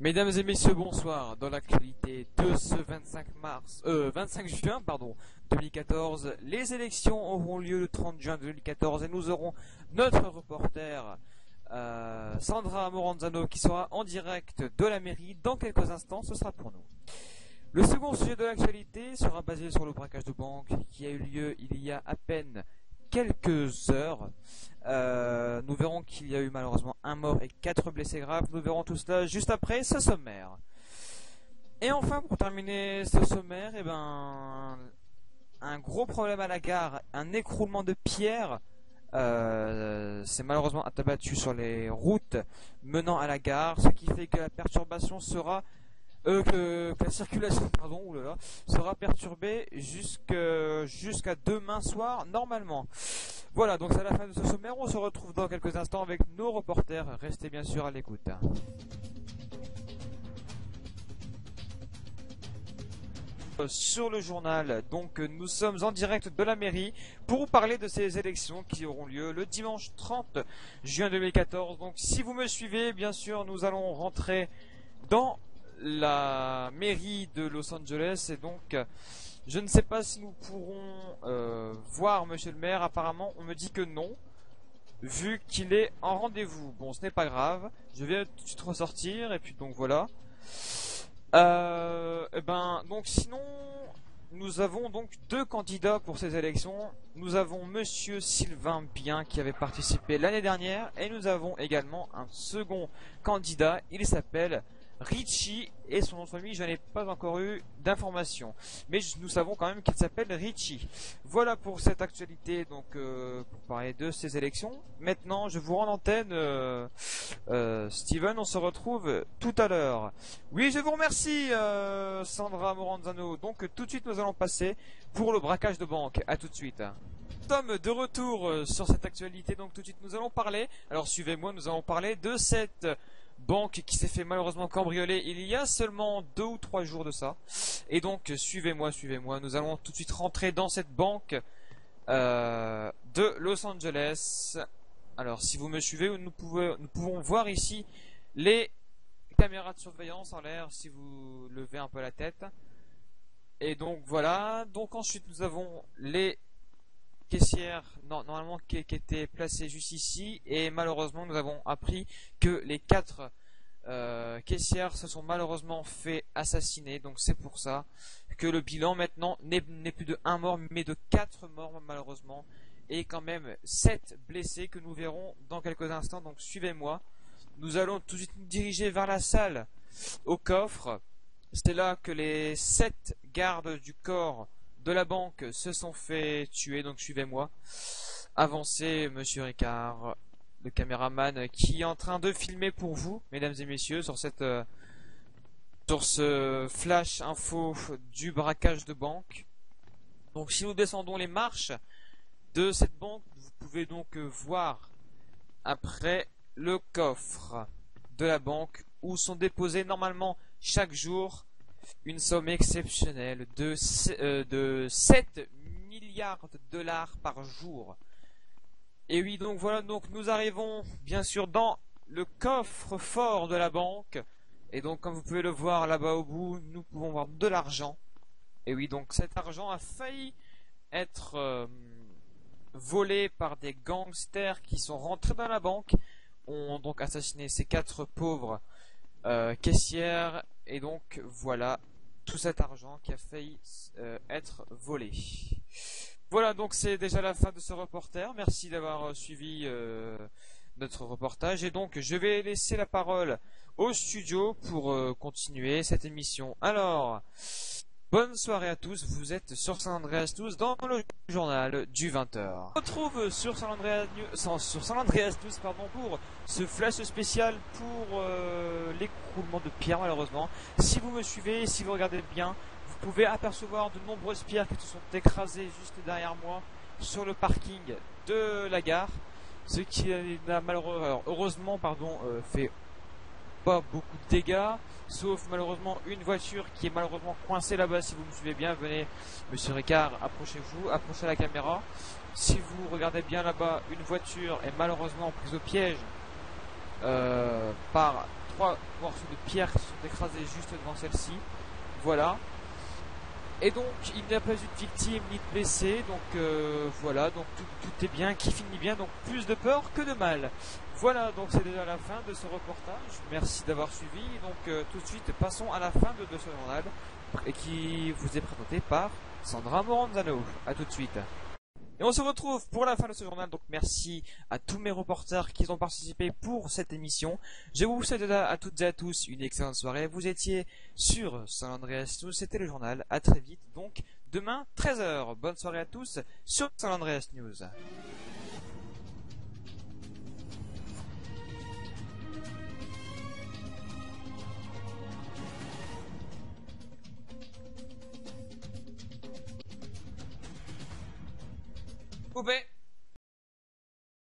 Mesdames et messieurs, bonsoir. Dans l'actualité de ce 25 juin, 2014, les élections auront lieu le 30 juin 2014 et nous aurons notre reporter Sandra Moranzano qui sera en direct de la mairie dans quelques instants. Ce sera pour nous. Le second sujet de l'actualité sera basé sur le braquage de banque qui a eu lieu il y a à peine quelques heures. Nous verrons qu'il y a eu malheureusement un mort et 4 blessés graves. Nous verrons tout cela juste après ce sommaire. Et enfin, pour terminer ce sommaire, un gros problème à la gare, un écroulement de pierres. C'est malheureusement abattu sur les routes menant à la gare, ce qui fait que la perturbation sera que la circulation sera perturbée jusqu'à demain soir normalement. Voilà, donc c'est la fin de ce sommaire. On se retrouve dans quelques instants avec nos reporters. Restez bien sûr à l'écoute. Sur le journal, donc nous sommes en direct de la mairie pour vous parler de ces élections qui auront lieu le dimanche 30 juin 2014. Donc si vous me suivez, bien sûr, nous allons rentrer dans la mairie de Los Angeles et donc je ne sais pas si nous pourrons voir monsieur le maire. Apparemment on me dit que non vu qu'il est en rendez-vous. Bon, ce n'est pas grave, je vais tout de suite ressortir et puis donc voilà. Donc sinon nous avons donc deux candidats pour ces élections. Nous avons monsieur Sylvain Bien qui avait participé l'année dernière et nous avons également un second candidat. Il s'appelle Richie et son nom de famille je n'ai pas encore eu d'informations, mais nous savons quand même qu'il s'appelle Richie. Voilà pour cette actualité, donc pour parler de ces élections. Maintenant je vous rends l'antenne, Steven, on se retrouve tout à l'heure. Oui, je vous remercie Sandra Moranzano. Donc tout de suite nous allons passer pour le braquage de banque. À tout de suite. Nous sommes de retour sur cette actualité, donc tout de suite nous allons parler, alors suivez-moi, nous allons parler de cette banque qui s'est fait malheureusement cambrioler il y a seulement 2 ou 3 jours de ça. Et donc suivez-moi, nous allons tout de suite rentrer dans cette banque de Los Angeles. Alors si vous me suivez, nous pouvons voir ici les caméras de surveillance en l'air si vous levez un peu la tête. Et donc voilà, donc ensuite nous avons les caissières normalement qui étaient placées juste ici, et malheureusement nous avons appris que les 4 caissières se sont malheureusement fait assassiner. Donc c'est pour ça que le bilan maintenant n'est plus de 1 mort mais de 4 morts malheureusement, et quand même 7 blessés que nous verrons dans quelques instants. Donc suivez-moi, nous allons tout de suite nous diriger vers la salle au coffre. C'est là que les 7 gardes du corps de la banque se sont fait tuer. Donc suivez-moi, avancez monsieur Ricard, le caméraman qui est en train de filmer pour vous mesdames et messieurs sur ce flash info du braquage de banque. Donc si nous descendons les marches de cette banque, vous pouvez donc voir après le coffre de la banque où sont déposés normalement chaque jour une somme exceptionnelle de 7 milliards de dollars par jour. Et oui, donc voilà, donc nous arrivons bien sûr dans le coffre-fort de la banque. Et donc comme vous pouvez le voir là-bas au bout, nous pouvons voir de l'argent. Et oui, donc cet argent a failli être volé par des gangsters qui sont rentrés dans la banque, ont donc assassiné ces 4 pauvres caissières. Et donc voilà tout cet argent qui a failli être volé. Voilà, donc c'est déjà la fin de ce reporter. Merci d'avoir suivi notre reportage. Et donc je vais laisser la parole au studio pour continuer cette émission. Alors, bonne soirée à tous, vous êtes sur San Andreas News dans le journal du 20h. On se retrouve sur San Andreas News pour ce flash spécial pour l'écroulement de pierres malheureusement. Si vous me suivez, si vous regardez bien, vous pouvez apercevoir de nombreuses pierres qui se sont écrasées juste derrière moi sur le parking de la gare. Ce qui n'a heureusement fait pas beaucoup de dégâts, sauf malheureusement une voiture qui est malheureusement coincée là-bas. Si vous me suivez bien, venez monsieur Ricard, approchez-vous, approchez la caméra. Si vous regardez bien là-bas, une voiture est malheureusement prise au piège par 3 morceaux de pierre qui sont écrasés juste devant celle-ci. Voilà. Et donc il n'y a pas eu de victime ni de blessés, donc voilà, donc tout est bien, qui finit bien, donc plus de peur que de mal. Voilà, donc c'est déjà la fin de ce reportage, merci d'avoir suivi, donc tout de suite passons à la fin de ce journal, et qui vous est présenté par Sandra Moranzano. À tout de suite. Et on se retrouve pour la fin de ce journal, donc merci à tous mes reporters qui ont participé pour cette émission. Je vous souhaite à toutes et à tous une excellente soirée. Vous étiez sur San Andreas News, c'était le journal. À très vite, donc demain 13h. Bonne soirée à tous sur San Andreas News. Coupé.